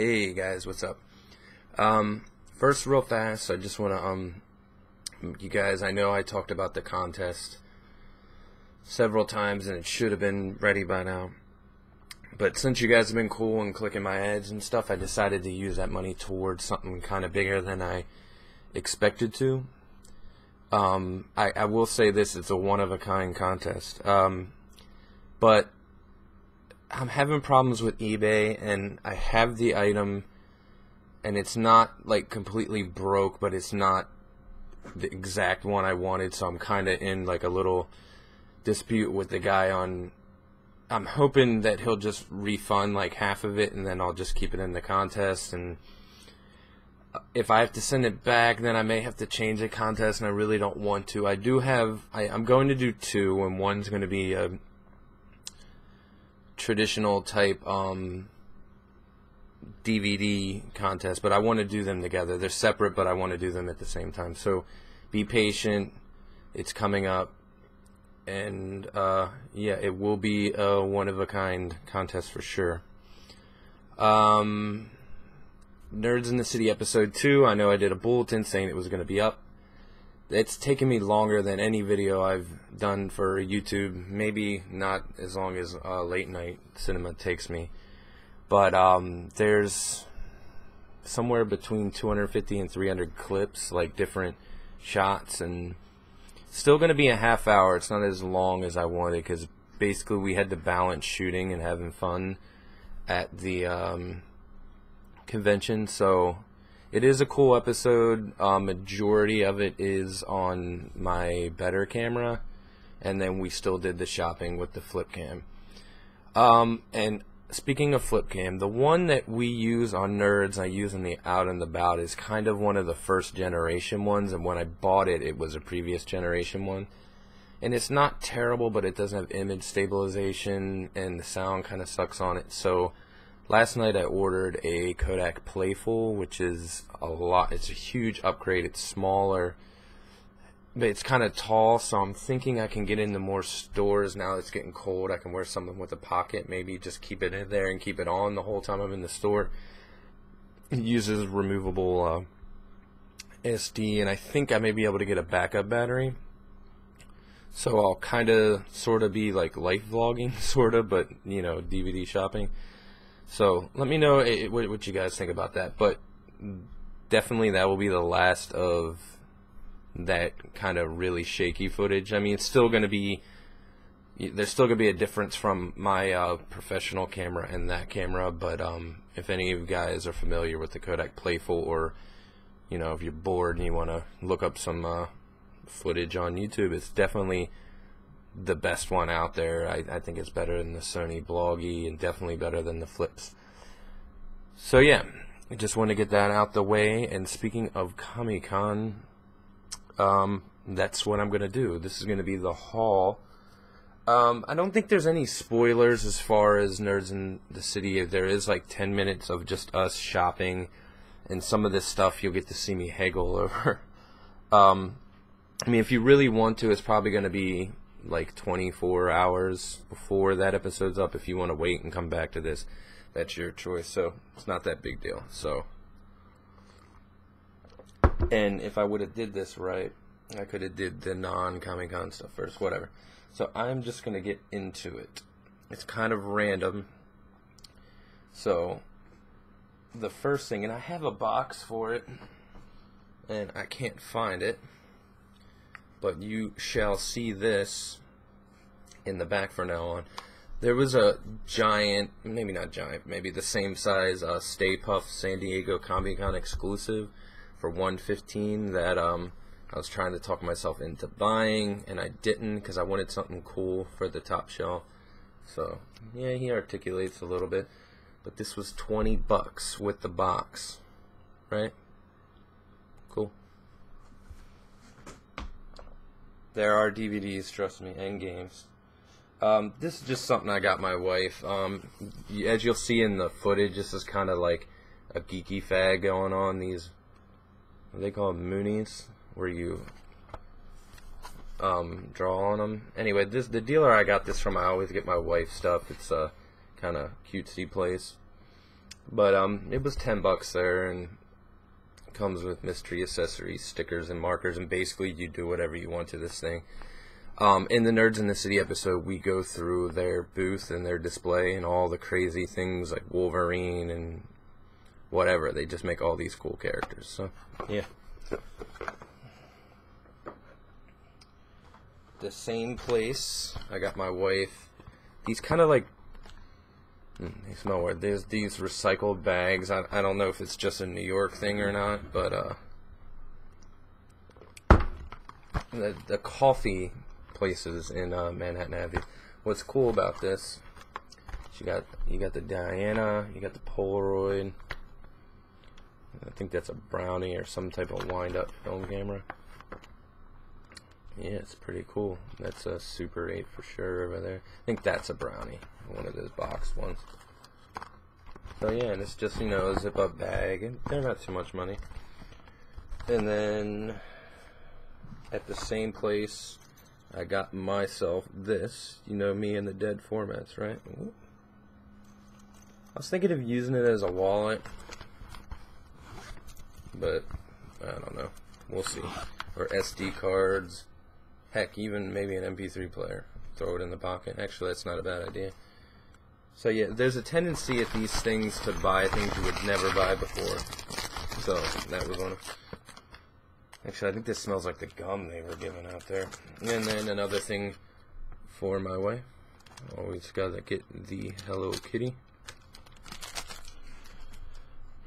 Hey guys, what's up? First, real fast, I just want to, you guys, I know I talked about the contest several times and it should have been ready by now. But since you guys have been cool and clicking my ads and stuff, I decided to use that money towards something kind of bigger than I expected to. I will say this, it's a one-of-a-kind contest. But I'm having problems with eBay, and I have the item, and it's not like completely broke, but it's not the exact one I wanted, so I'm kind of in like a little dispute with the guy on. I'm hoping that he'll just refund like half of it, and then I'll just keep it in the contest. And if I have to send it back, then I may have to change the contest, and I really don't want to. I do have. I'm going to do two, and one's going to be a traditional type DVD contest, but I want to do them together. They're separate, but I want to do them at the same time. So be patient. It's coming up, and yeah, it will be a one-of-a-kind contest for sure. Nerds in the City episode 2, I know I did a bulletin saying it was going to be up. It's taken me longer than any video I've done for YouTube. Maybe not as long as late night cinema takes me. But there's somewhere between 250 and 300 clips, like different shots, and still going to be a half hour. It's not as long as I wanted because basically we had to balance shooting and having fun at the convention. So it is a cool episode. Majority of it is on my better camera, and then we still did the shopping with the flip cam. And speaking of flip cam, the one that we use on Nerds, I use in the Out and About, is kind of one of the first generation ones, and when I bought it, it was a previous generation one. And it's not terrible, but it doesn't have image stabilization, and the sound kind of sucks on it. So last night I ordered a Kodak Playful, which is a lot. It's a huge upgrade. It's smaller, but it's kind of tall, so I'm thinking I can get into more stores now that it's getting cold. I can wear something with a pocket, maybe just keep it in there and keep it on the whole time I'm in the store. It uses removable SD, and I think I may be able to get a backup battery. So I'll kind of sort of be like life vlogging, sort of, but, you know, DVD shopping. So let me know what you guys think about that. But definitely that will be the last of that kind of really shaky footage. I mean, it's still going to be, there's still going to be a difference from my professional camera and that camera. But if any of you guys are familiar with the Kodak Playful, or, you know, if you're bored and you want to look up some footage on YouTube, it's definitely the best one out there. I think it's better than the Sony Bloggy, and definitely better than the flips. So yeah, I just want to get that out the way. And speaking of Comic-Con, that's what I'm going to do. This is going to be the haul. I don't think there's any spoilers as far as Nerds in the City. There is like 10 minutes of just us shopping, and some of this stuff you'll get to see me haggle over. I mean, if you really want to, it's probably going to be like 24 hours before that episode's up. If you want to wait and come back to this, that's your choice. So it's not that big deal. So, and if I would have did this right, I could have did the non-Comic-Con stuff first, whatever. So I'm just going to get into it. It's kind of random. So the first thing, and I have a box for it, and I can't find it, but you shall see this in the back from now on. There was a giant, maybe not giant, maybe the same size Stay Puft San Diego Comic-Con exclusive for $115 that I was trying to talk myself into buying, and I didn't because I wanted something cool for the top shelf. So yeah, he articulates a little bit, but this was $20 with the box, right? Cool. There are DVDs, trust me, and games. This is just something I got my wife. As you'll see in the footage, this is kind of like a geeky fag going on. These, what do they call them, Moonies, where you draw on them. Anyway, the dealer I got this from, I always get my wife stuff. It's a kind of cutesy place. But it was $10 there, and it comes with mystery accessories, stickers, and markers, and basically you do whatever you want to this thing. In the Nerds in the City episode, we go through their booth and their display and all the crazy things like Wolverine and whatever. They just make all these cool characters. So, yeah. The same place, I got my wife these kind of like, they smell weird. There's these recycled bags. I don't know if it's just a New York thing or not, but the coffee places in Manhattan Avenue. What's cool about this? You got the Diana, you got the Polaroid. I think that's a Brownie or some type of wind-up film camera. Yeah, it's pretty cool. That's a Super 8 for sure over there. I think that's a Brownie, one of those boxed ones. So yeah, and it's just, you know, a zip-up bag, and they're not too much money. And then at the same place, I got myself this. You know me and the dead formats, right? Ooh. I was thinking of using it as a wallet, but I don't know. We'll see. Or SD cards. Heck, even maybe an MP3 player. Throw it in the pocket. Actually, that's not a bad idea. So yeah, there's a tendency at these things to buy things you would never buy before. So that was one of... Actually, I think this smells like the gum they were giving out there. And then another thing for my wife. Always gotta get the Hello Kitty.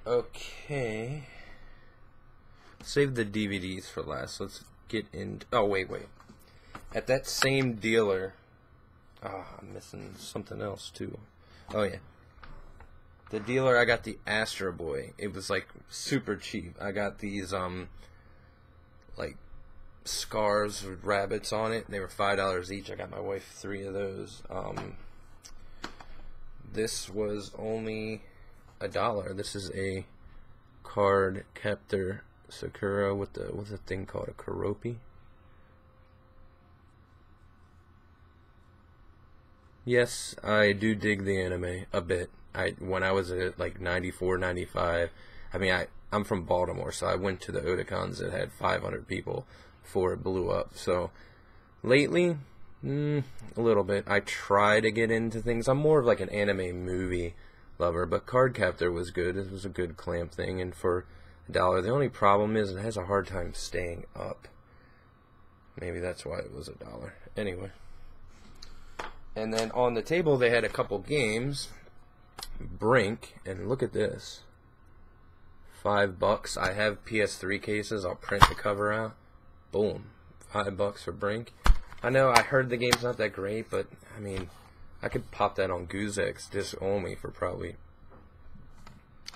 Okay. Save the DVDs for last. Let's get into... Oh, wait. At that same dealer... I'm missing something else, too. Oh, yeah. The dealer, I got the Astro Boy. It was, like, super cheap. I got these, like, scarves with rabbits on it. They were $5 each. I got my wife 3 of those. This was only $1. This is a Cardcaptor Sakura with what's the thing called? A Karopi? Yes, I do dig the anime a bit. When I was at like 94, 95, I mean, I'm from Baltimore, so I went to the Otakons that had 500 people before it blew up. So lately, a little bit. I try to get into things. I'm more of like an anime movie lover, but Cardcaptor was good. It was a good clamp thing, and for $1, the only problem is it has a hard time staying up. Maybe that's why it was $1. Anyway. And then on the table they had a couple games. Brink, and look at this. $5. I have PS3 cases. I'll print the cover out. Boom. $5 for Brink. I know I heard the game's not that great, but I mean, I could pop that on Guzex disc only for probably...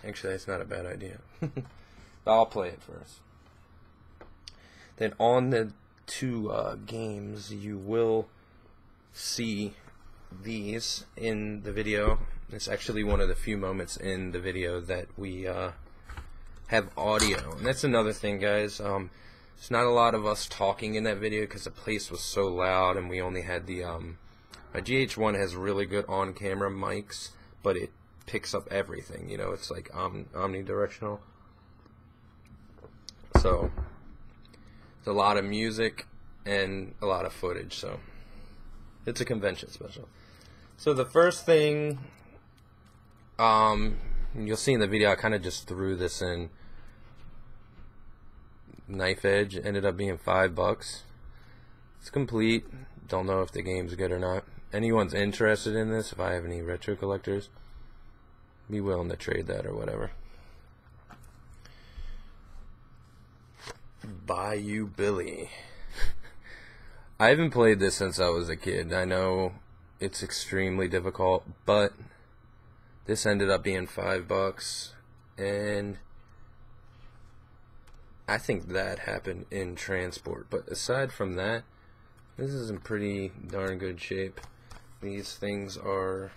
Actually, that's not a bad idea. But I'll play it first. Then on the 2 games, you will see these in the video. It's actually one of the few moments in the video that we have audio. And that's another thing, guys. There's not a lot of us talking in that video because the place was so loud, and we only had the... my GH1 has really good on-camera mics, but it picks up everything. You know, it's like omnidirectional. So, it's a lot of music and a lot of footage, so it's a convention special. So the first thing, you'll see in the video, I kind of just threw this in. Knife Edge ended up being $5. It's complete. Don't know if the game's good or not. Anyone's interested in this, if I have any retro collectors, be willing to trade that or whatever. Bayou Billy. I haven't played this since I was a kid. I know it's extremely difficult, but this ended up being $5, and I think that happened in transport. But aside from that, this is in pretty darn good shape. These things are...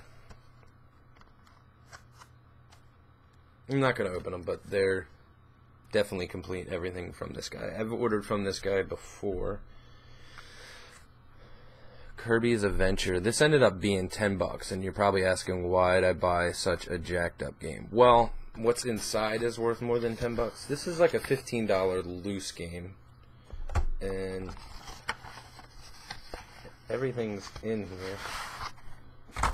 I'm not going to open them, but they're definitely complete. Everything from this guy. I've ordered from this guy before. Kirby's Adventure. This ended up being $10, and you're probably asking why did I buy such a jacked up game. Well, what's inside is worth more than $10. This is like a $15 loose game, and everything's in here.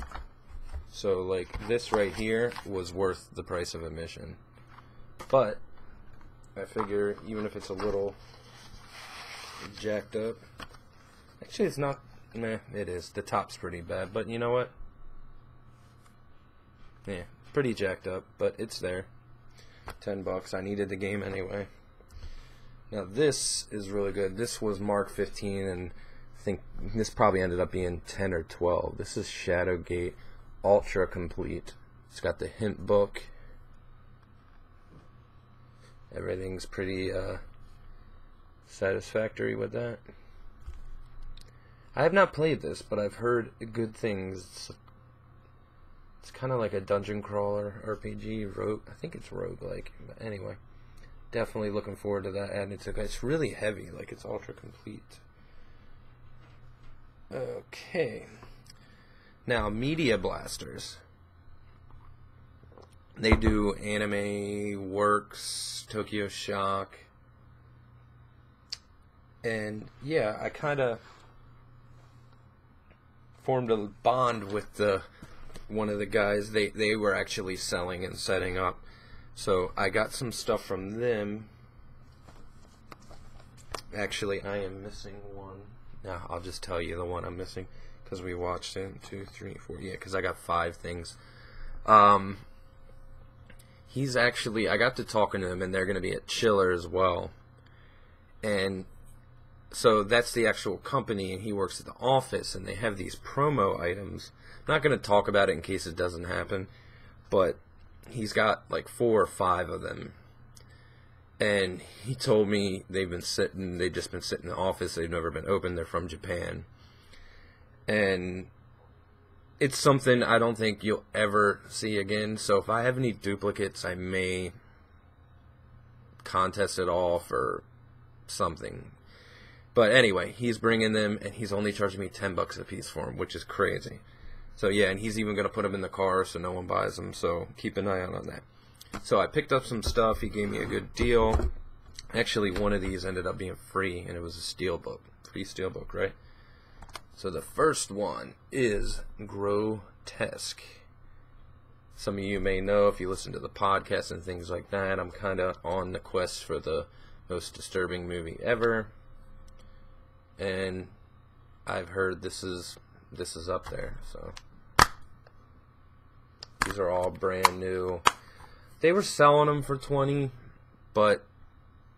So like this right here was worth the price of admission, but I figure even if it's a little jacked up, actually it's not. Meh, it is. The top's pretty bad, but you know what? Yeah, pretty jacked up, but it's there. $10. I needed the game anyway. Now this is really good. This was Mark 15, and I think this probably ended up being 10 or 12. This is Shadowgate Ultra Complete. It's got the hint book. Everything's pretty satisfactory with that. I have not played this, but I've heard good things. It's kind of like a dungeon crawler RPG. I think it's roguelike. But anyway, definitely looking forward to that. And it's really heavy, like it's ultra complete. Okay. Now, Media Blasters. They do Anime Works, Tokyo Shock. And yeah, I kind of formed a bond with one of the guys. They were actually selling and setting up, so I got some stuff from them. Actually, I am missing one. Now I'll just tell you the one I'm missing because we watched it. 2, 3, 4. Yeah, because I got 5 things. He's actually, I got to talking to him, and they're going to be at Chiller as well, and so that's the actual company, and he works at the office, and they have these promo items. I'm not going to talk about it in case it doesn't happen, but he's got like 4 or 5 of them. And he told me they've just been sitting in the office, they've never been opened, they're from Japan. And it's something I don't think you'll ever see again, so if I have any duplicates, I may contest it all for something. But anyway, he's bringing them, and he's only charging me $10 a piece for them, which is crazy. So yeah, and he's even going to put them in the car so no one buys them, so keep an eye out on that. So I picked up some stuff. He gave me a good deal. Actually, one of these ended up being free, and it was a steelbook. Free steelbook, right? So the first one is Grotesque. Some of you may know if you listen to the podcast and things like that, I'm kind of on the quest for the most disturbing movie ever. And I've heard this is up there, so these are all brand new. They were selling them for $20, but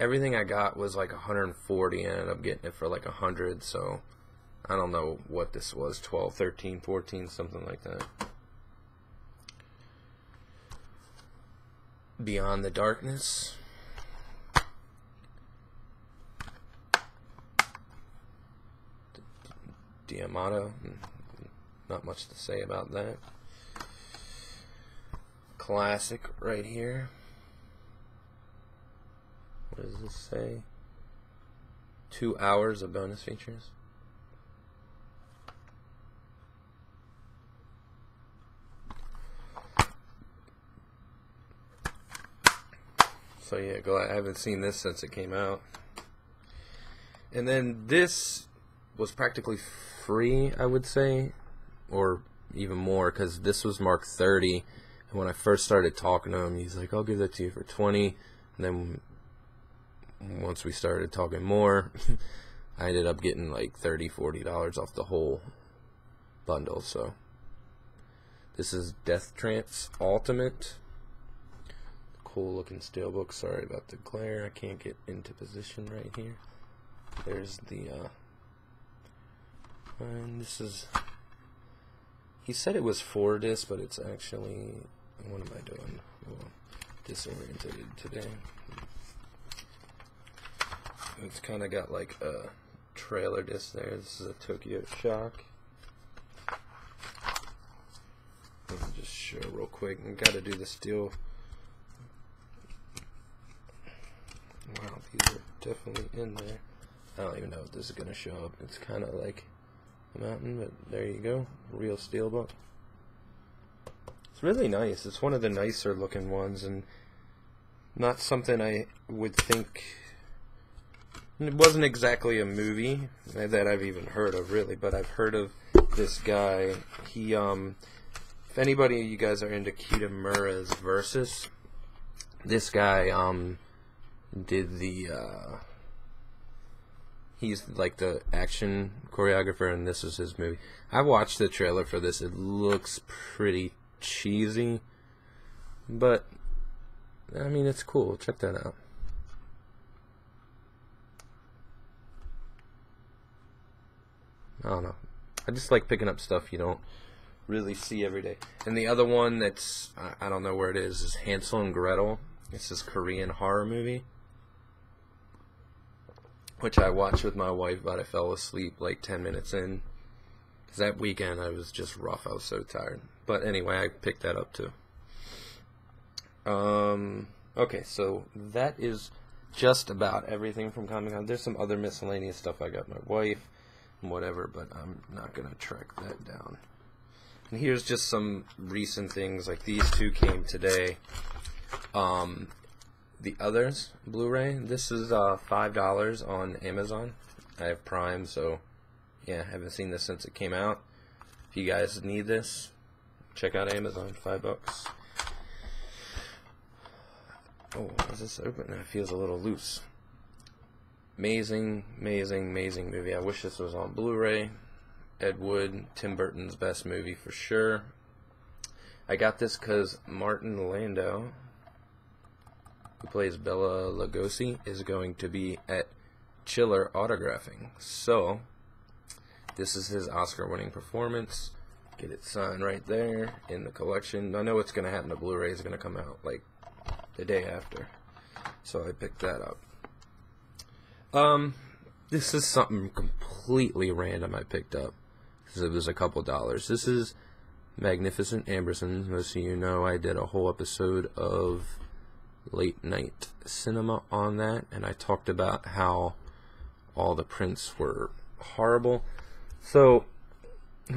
everything I got was like $140, and I ended up getting it for like $100. So I don't know what this was, 12, 13, 14, something like that. Beyond the Darkness. Diamato, not much to say about that. Classic right here. What does this say? 2 hours of bonus features. So yeah, I haven't seen this since it came out. And then this was practically free, I would say, or even more, because this was marked 30, and when I first started talking to him, he's like, I'll give that to you for 20, and then once we started talking more, I ended up getting like $30, $40 off the whole bundle. So this is Trance Ultimate. Cool looking steelbook. Sorry about the glare, I can't get into position right here. There's the and this is, he said it was 4 discs, but it's actually, what am I doing? Well, disoriented today. It's kind of got like a trailer disc there. This is a Tokyo Shock. Let me just show real quick. I gotta do the steel. Wow, these are definitely in there. I don't even know if this is gonna show up. It's kind of like mountain, but there you go. Real steelbook. It's really nice. It's one of the nicer looking ones, and not something I would think. It wasn't exactly a movie that I've even heard of, really, but I've heard of this guy. He, if anybody of you guys are into Tamara's Versus, this guy, did the, he's like the action choreographer, and this is his movie. I watched the trailer for this. It looks pretty cheesy, but, I mean, it's cool. Check that out. I don't know. I just like picking up stuff you don't really see every day. And the other one that's, I don't know where it is Hansel and Gretel. It's this Korean horror movie, which I watched with my wife, but I fell asleep like 10 minutes in. Because that weekend I was just rough. I was so tired. But anyway, I picked that up too. Okay, so that is just about everything from Comic-Con. There's some other miscellaneous stuff I got my wife and whatever, but I'm not going to track that down. And here's just some recent things. Like these two came today. The Others Blu-ray. This is $5 on Amazon. I have Prime, so yeah, I haven't seen this since it came out. If you guys need this, check out Amazon. $5. Oh, is this open? It feels a little loose. Amazing, amazing, amazing movie. I wish this was on Blu-ray. Ed Wood, Tim Burton's best movie for sure. I got this because Martin Landau, who plays Bela Lugosi, is going to be at Chiller autographing. So, this is his Oscar-winning performance. Get it signed right there in the collection. I know what's going to happen. The Blu-ray is going to come out like the day after. So I picked that up. This is something completely random I picked up because it was a couple dollars. This is Magnificent Ambersons. Most of you know I did a whole episode of late night cinema on that, and I talked about how all the prints were horrible. So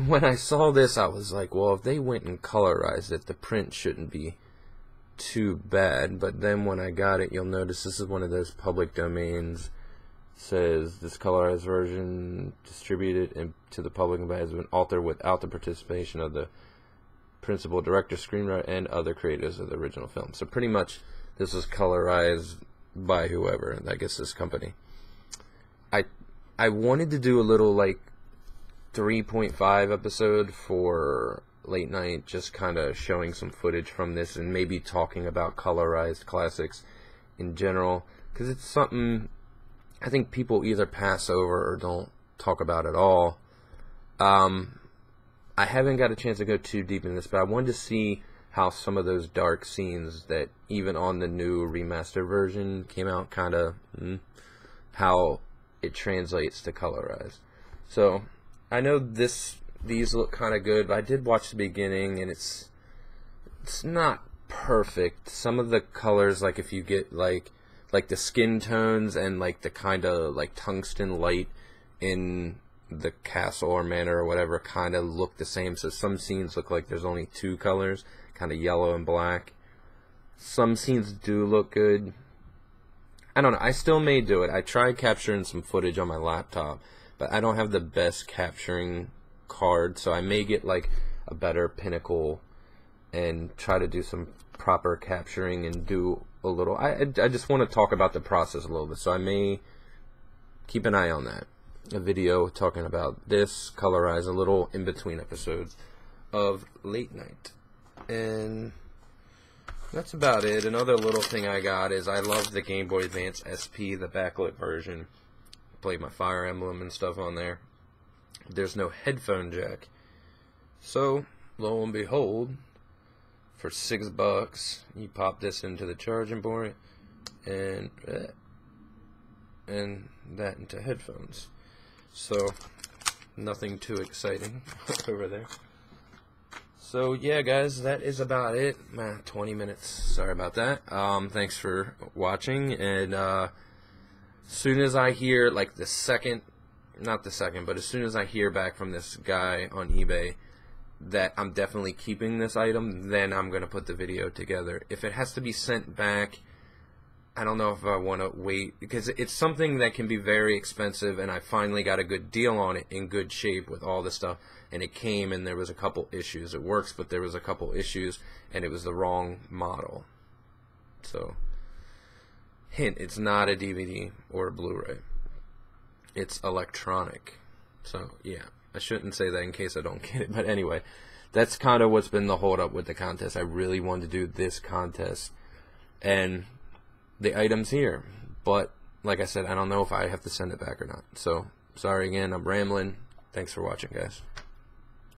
when I saw this, I was like, well, if they went and colorized it, the print shouldn't be too bad. But then when I got it, you'll notice this is one of those public domains. Says this colorized version distributed to the public and has been altered without the participation of the principal director, screenwriter, and other creators of the original film. So pretty much this was colorized by whoever, I guess this company. I wanted to do a little like 3.5 episode for late night, just kind of showing some footage from this and maybe talking about colorized classics in general, because it's something I think people either pass over or don't talk about at all. I haven't got a chance to go too deep in this, but I wanted to see how some of those dark scenes that even on the new remastered version came out, kind of how it translates to colorized. So I know these look kind of good, but I did watch the beginning, and it's not perfect. Some of the colors, like if you get like the skin tones and like the kind of like tungsten light in the castle or manor or whatever, kind of look the same. So some scenes look like there's only two colors, kind of yellow and black. Some scenes do look good. I don't know. I still may do it. I tried capturing some footage on my laptop, but I don't have the best capturing card, so I may get like a better Pinnacle and try to do some proper capturing and do a little. I just want to talk about the process a little bit, so I may keep an eye on that. A video talking about this, colorize a little in between episodes of late night. And that's about it. Another little thing I got is I love the Game Boy Advance SP, the backlit version. Played my Fire Emblem and stuff on there. There's no headphone jack. So, lo and behold, for $6, you pop this into the charging port and that into headphones. So, nothing too exciting over there. So, yeah, guys, that is about it. 20 minutes. Sorry about that. Thanks for watching. And as soon as I hear, like, the second not the second, but as soon as I hear back from this guy on eBay that I'm definitely keeping this item, then I'm going to put the video together. If it has to be sent back, I don't know if I want to wait, because it's something that can be very expensive, and I finally got a good deal on it in good shape with all the stuff, and it came and there was a couple issues. It works, but there was a couple issues, and it was the wrong model. So, hint, it's not a DVD or a Blu-ray. It's electronic. So, yeah. I shouldn't say that in case I don't get it. But anyway, that's kind of what's been the hold up with the contest. I really wanted to do this contest. And the item's here. But, like I said, I don't know if I have to send it back or not. So, sorry again. I'm rambling. Thanks for watching, guys.